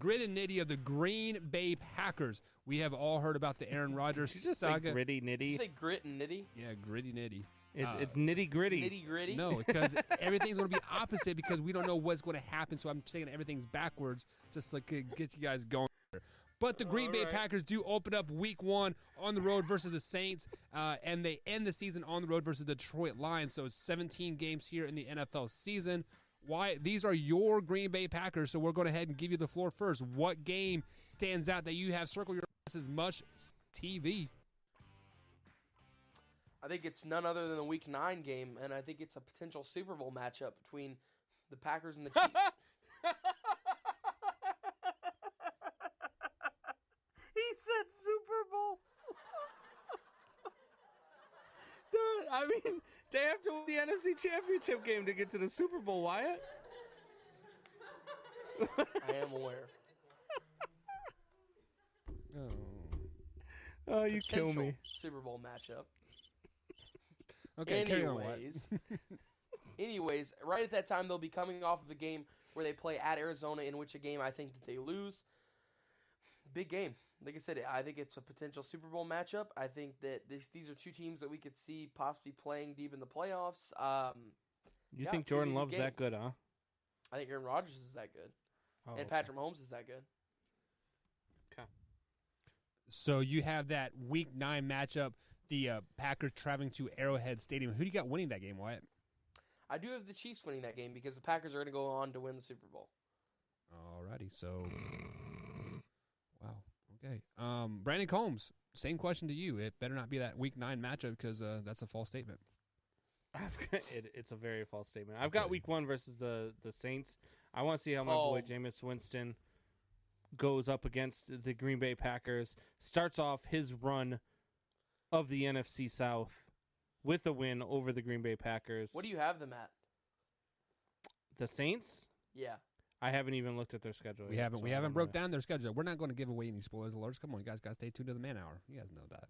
grit and nitty of the Green Bay Packers. We have all heard about the Aaron Rodgers Did you just saga. say gritty nitty? Did you say grit and nitty? Yeah, gritty nitty. It's nitty gritty. Nitty gritty? No, because everything's going to be opposite because we don't know what's going to happen. So I'm saying everything's backwards just to get you guys going. But the Green Bay Packers do open up week 1 on the road versus the Saints, and they end the season on the road versus the Detroit Lions. So it's 17 games here in the NFL season. Why? These are your Green Bay Packers, so we're going to head and give you the floor first. What game stands out that you have circled your ass as much TV? I think it's none other than the Week 9 game, and I think it's a potential Super Bowl matchup between the Packers and the Chiefs. He said Super Bowl. I mean, they have to win the NFC Championship game to get to the Super Bowl, Wyatt. I am aware. Oh, you kill Potential me. Super Bowl matchup. Okay, carry on, Wyatt. Anyways, right at that time, they'll be coming off of a game where they play at Arizona, in which a game I think that they lose. Big game. Like I said, I think it's a potential Super Bowl matchup. I think that these are two teams that we could see possibly playing deep in the playoffs. You think Jordan Love's game. that good, huh? I think Aaron Rodgers is that good. And Patrick Mahomes is that good. Okay. So you have that Week 9 matchup, the Packers traveling to Arrowhead Stadium. Who do you got winning that game, Wyatt? I do have the Chiefs winning that game because the Packers are going to go on to win the Super Bowl. Alrighty, so wow, okay. Brandon Combs, same question to you. It better not be that Week 9 matchup because that's a false statement. It's a very false statement. I've got Week 1 versus the Saints. I want to see how my boy Jameis Winston goes up against the Green Bay Packers. Starts off his run of the NFC South with a win over the Green Bay Packers. What do you have them at? The Saints? Yeah. I haven't even looked at their schedule. We haven't broke down their schedule. We're not going to give away any spoilers alerts. Come on, you guys got to stay tuned to the Man Hour. You guys know that.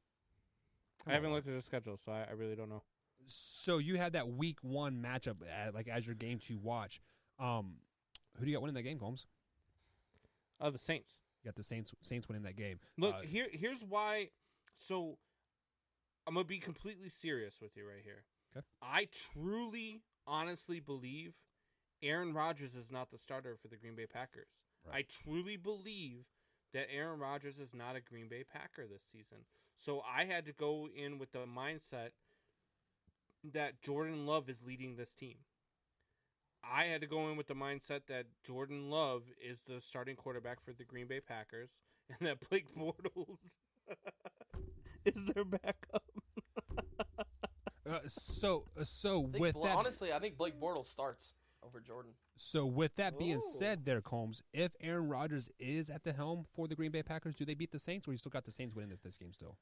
I haven't looked at their schedule, so I really don't know. So you had that Week 1 matchup as your game to watch. Who do you got winning that game, Combs? The Saints. You got the Saints winning that game. Look, here's why. So I'm going to be completely serious with you right here. Okay. I truly, honestly believe Aaron Rodgers is not the starter for the Green Bay Packers. Right. I truly believe that Aaron Rodgers is not a Green Bay Packer this season. So I had to go in with the mindset that Jordan Love is leading this team. I had to go in with the mindset that Jordan Love is the starting quarterback for the Green Bay Packers and that Blake Bortles is their backup. Honestly, I think Blake Bortles starts over Jordan. So with that being said there, Combs, if Aaron Rodgers is at the helm for the Green Bay Packers, do they beat the Saints, or you still got the Saints winning this game still?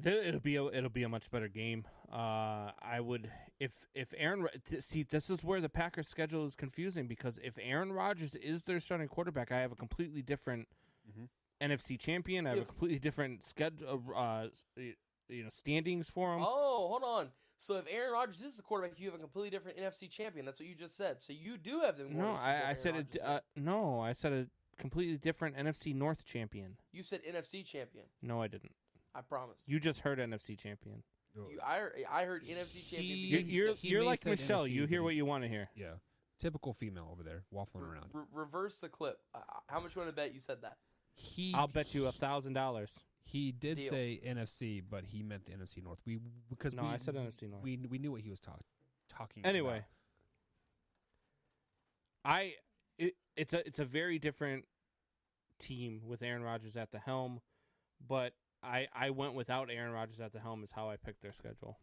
It'll be a much better game. I would if Aaron see this is where the Packers schedule is confusing because if Aaron Rodgers is their starting quarterback, I have a completely different NFC champion. I have a completely different schedule. Standings for him. Oh, hold on. So if Aaron Rodgers is the quarterback, you have a completely different NFC champion. That's what you just said. So you do have them. No, I said it. No, I said a completely different NFC North champion. You said NFC champion. No, I didn't. I promise. You just heard NFC champion. I heard NFC champion. You're like Michelle. NFC, you hear what you want to hear. Yeah. Typical female over there, waffling around. Reverse the clip. How much you want to bet you said that? I'll bet you $1,000. He did say NFC, but he meant the NFC North. I said NFC North. We knew what he was talking anyway, about. It's a very different team with Aaron Rodgers at the helm, but I went without Aaron Rodgers at the helm is how I picked their schedule.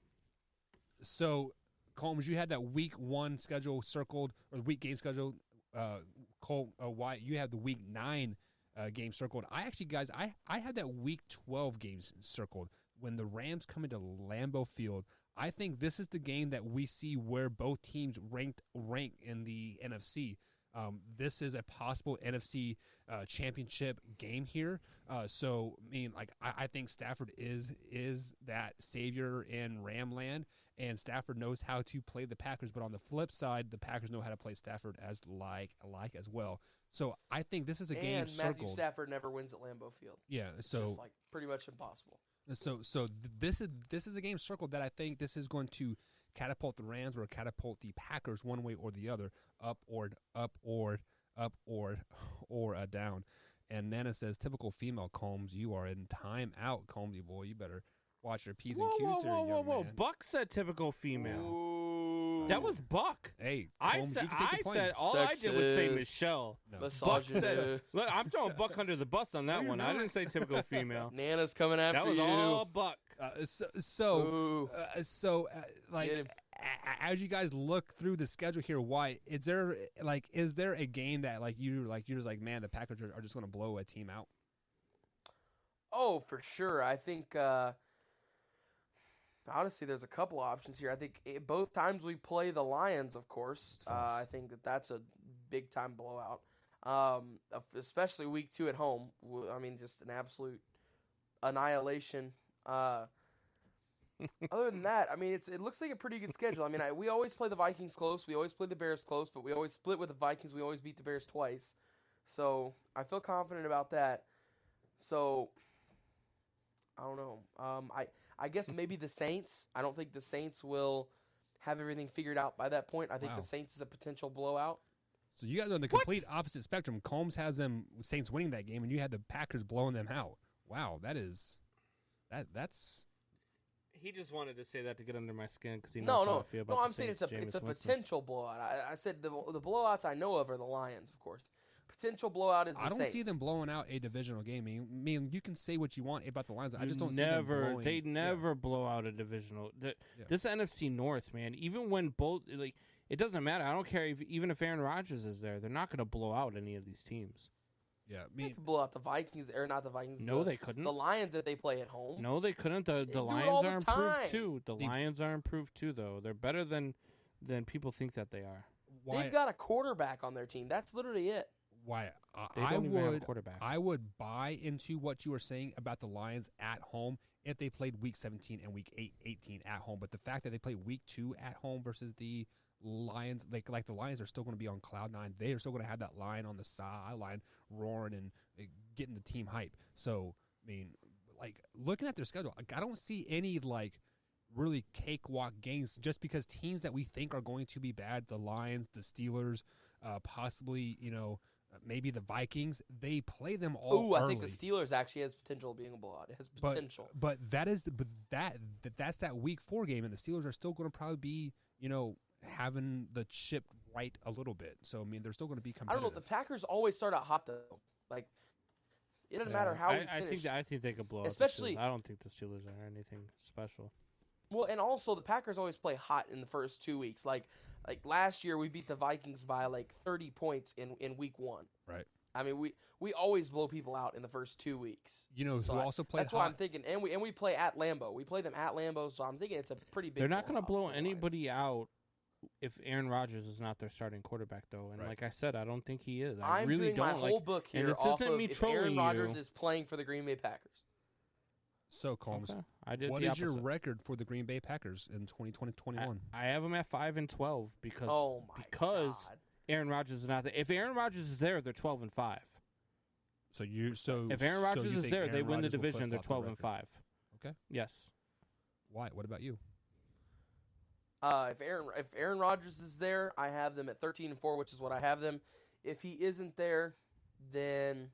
So, Combs, you had that Week 1 schedule circled, or the week game schedule. Why you had the Week 9 game circled. I actually, guys, I had that Week 12 games circled. When the Rams come into Lambeau Field, I think this is the game that we see where both teams rank in the NFC. This is a possible NFC championship game here. I think Stafford is that savior in Ramland, and Stafford knows how to play the Packers. But on the flip side, the Packers know how to play Stafford as well. So I think this is a game And Matthew circled. Stafford never wins at Lambeau Field. Yeah. It's So just like pretty much impossible. This is a game circled that I think this is going to catapult the Rams or catapult the Packers one way or the other, up or down. And Nana says, "Typical female, Combs. You are in time out, Combs. Boy, you better watch your P's and Q's there, young man." Buck said typical female. Ooh. That was Buck. Hey, I Combs, said you can take the I point. said all I did was say Sexist. Michelle. No. Buck said, Misogynist. look, I'm throwing Buck under the bus on that you're one. I not. didn't say typical female. Nana's coming after That was you. all Buck. Ooh. Like, Get him. as you guys look through the schedule here, why is there a game that you're just like, man, the Packers are just going to blow a team out? Oh, for sure. I think, honestly, there's a couple options here. I think both times we play the Lions, of course. It's false. I think that's a big-time blowout, especially week 2 at home. I mean, just an absolute annihilation. Other than that, I mean, it looks like a pretty good schedule. I mean, we always play the Vikings close. We always play the Bears close, but we always split with the Vikings. We always beat the Bears twice. So I feel confident about that. So I don't know. I guess maybe the Saints. I don't think the Saints will have everything figured out by that point. I think Wow. the Saints is a potential blowout. So you guys are on the complete opposite spectrum. Combs has them Saints winning that game, and you had the Packers blowing them out. Wow, that's. He just wanted to say that to get under my skin because he knows No, how I no, feel about no. the I'm saying Saints, it's a Jameis Winston. potential blowout. I said the blowouts I know of are the Lions, of course. Potential blowout is the I don't Saints. see them blowing out a divisional game. I mean, you can say what you want about the Lions. I just don't never, see them blowing. They never blow out a divisional. This NFC North, man. Even when both it doesn't matter. I don't care even if Aaron Rodgers is there. They're not going to blow out any of these teams. Yeah, They could blow out the Vikings, or not the Vikings. No, they couldn't. The Lions that they play at home. No, they couldn't. The do it Lions all the are improved time. too. The Lions are improved too, though. They're better than people think that they are. They've got a quarterback on their team. That's literally it. Why They don't even have a quarterback. I would buy into what you were saying about the Lions at home if they played Week 17 and Week 18 at home. But the fact that they play Week 2 at home versus the Lions, like the Lions are still going to be on cloud 9. They are still going to have that line on the sideline roaring and getting the team hype. So I mean, looking at their schedule, I don't see any really cakewalk games just because teams that we think are going to be bad, the Lions, the Steelers, possibly maybe the Vikings, they play them all I early. think the Steelers actually has potential of being a blowout. It has potential. But that's that Week 4 game, and the Steelers are still going to probably be having the ship right a little bit. So I mean, they're still going to be I competitive. don't know. The Packers always start out hot though. Like it doesn't matter how we finish. I think they could blow Especially- out the Steelers. I don't think the Steelers are anything special. Well, and also the Packers always play hot in the first 2 weeks. Like last year, we beat the Vikings by 30 points in week 1. Right. I mean, we always blow people out in the first 2 weeks. Who also played That's hot? why I'm thinking, and we play at Lambeau. We play them at Lambeau, so I'm thinking it's a pretty big. They're not going to blowout blow for the Lions. anybody out if Aaron Rodgers is not their starting quarterback, though. And Right. like I said, I don't think he is. I I'm really doing don't. my whole book and here this off isn't of me if Aaron trolling Rodgers you. is playing for the Green Bay Packers. So Combs, Okay. I did what the is your opposite. record for the Green Bay Packers in 2020-21? I have them at 5-12 because Oh my because God. Aaron Rodgers is not there. If Aaron Rodgers is there, they're 12-5. So If Aaron so Rodgers you is think there, they Aaron win the Rodgers will division. They're flip-flop the record? 12-5. Okay. Yes. Why? What about you? If Aaron Rodgers is there, I have them at 13-4, which is what I have them. If he isn't there, then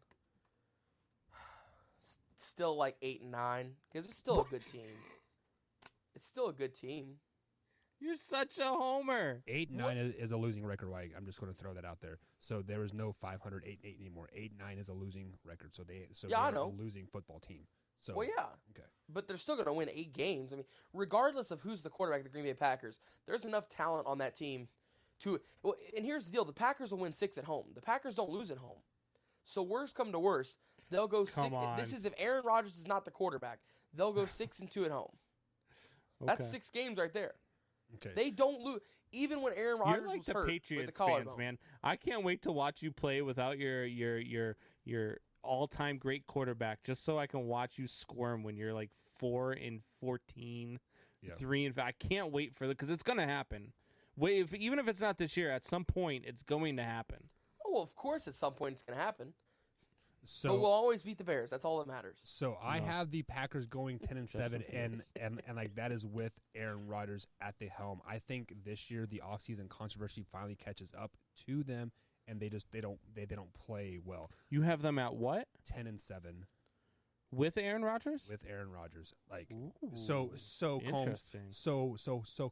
still 8-9 because it's still a good team. It's still a good team. You're such a homer. 8-9 is a losing record. Right? I'm just going to throw that out there. So there is no 500 8-8 anymore. 8-9 is a losing record. So Yeah, they're I know. a losing football team. So Well, yeah. Okay. But they're still going to win 8 games. I mean, regardless of who's the quarterback of the Green Bay Packers, there's enough talent on that team to. Well, and here's the deal: the Packers will win 6 at home. The Packers don't lose at home. So worst come to worst, they'll go Come 6. on. This is if Aaron Rodgers is not the quarterback. They'll go 6-2 at home. That's Okay. 6 games right there. Okay. They don't lose, even when Aaron Rodgers You're like was the hurt with Patriots the fans, collarbone. man. I can't wait to watch you play without your all-time great quarterback, just so I can watch you squirm when you're 4-14, Yeah. 3-5. I can't wait for because it's gonna happen. Even if it's not this year, at some point it's going to happen. Oh, well, of course, at some point it's going to happen. So But we'll always beat the Bears. That's all that matters. So I No. have the Packers going 10-7, Justin and like that is with Aaron Rodgers at the helm. I think this year the offseason controversy finally catches up to them, and they don't play well. You have them at what? 10-7 With Aaron Rodgers? with Aaron Rodgers. Like Ooh, so Combs. interesting. So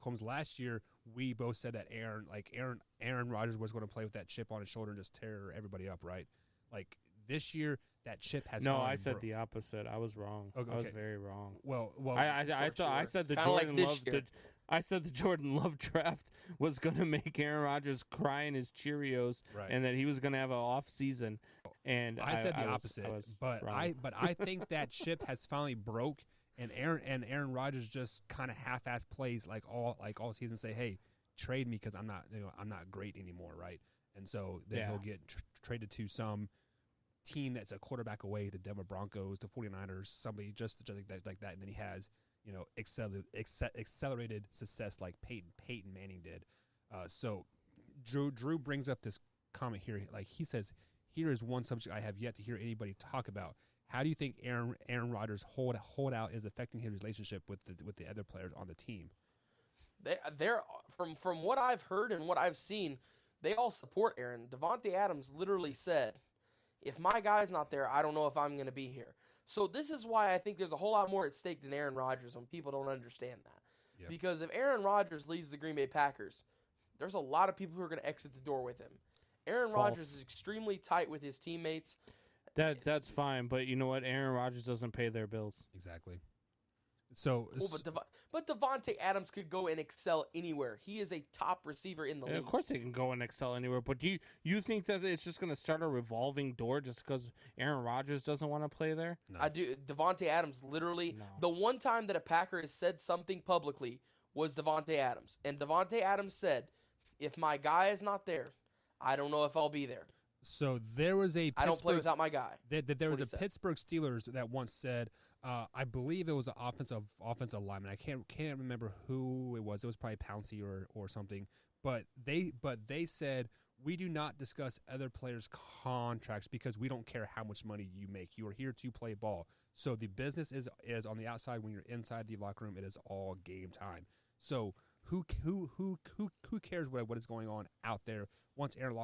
Combs. Last year we both said that Aaron Rodgers was going to play with that chip on his shoulder and just tear everybody up, right? Like this year that chip has. No, finally I said broke. the opposite. I was wrong. Okay, I was okay. very wrong. Well, I thought I said the Kinda like Jordan this Love. year. I said the Jordan Love draft was going to make Aaron Rodgers cry in his Cheerios, right. and that he was going to have an off season. And I said the was- opposite, I was but wrong. I think that ship has finally broke, and Aaron Rodgers just kind of half-ass plays like all season. Say, hey, trade me because I'm not great anymore, right? And so then Yeah. he'll get traded to some team that's a quarterback away, the Denver Broncos, the 49ers, somebody just like that, and then he has accelerated success like Peyton Manning did. So Drew brings up this comment here, like he says, here is one subject I have yet to hear anybody talk about. How do you think Aaron Rodgers' holdout is affecting his relationship with the other players on the team? They're from what I've heard and what I've seen, they all support Aaron. Devontae Adams literally said, if my guy's not there, I don't know if I'm going to be here. So this is why I think there's a whole lot more at stake than Aaron Rodgers when people don't understand that. Yep. Because if Aaron Rodgers leaves the Green Bay Packers, there's a lot of people who are going to exit the door with him. Aaron False. Rodgers is extremely tight with his teammates. That's fine, but you know what? Aaron Rodgers doesn't pay their bills. Exactly. So Well, but Devontae Adams could go and excel anywhere. He is a top receiver in the And league. of course, they can go and excel anywhere. But do you think that it's just going to start a revolving door just because Aaron Rodgers doesn't want to play there? no. I do. Devontae Adams literally, No. the one time that a Packer has said something publicly was Devontae Adams. And Devontae Adams said, if my guy is not there, I don't know if I'll be there. So there was a I don't play Pittsburgh- without my guy. there That's was what a he said. Pittsburgh Steelers that once said, I believe it was an offensive lineman. I can't remember who it was. It was probably Pouncey or something. But they said, we do not discuss other players' contracts because we don't care how much money you make. You are here to play ball. So the business is on the outside. When you're inside the locker room, it is all game time. So who cares what is going on out there? Once Aaron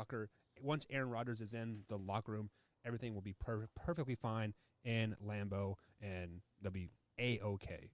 Rodgers is in the locker room, everything will be perfectly fine in Lambeau, and they'll be A-OK.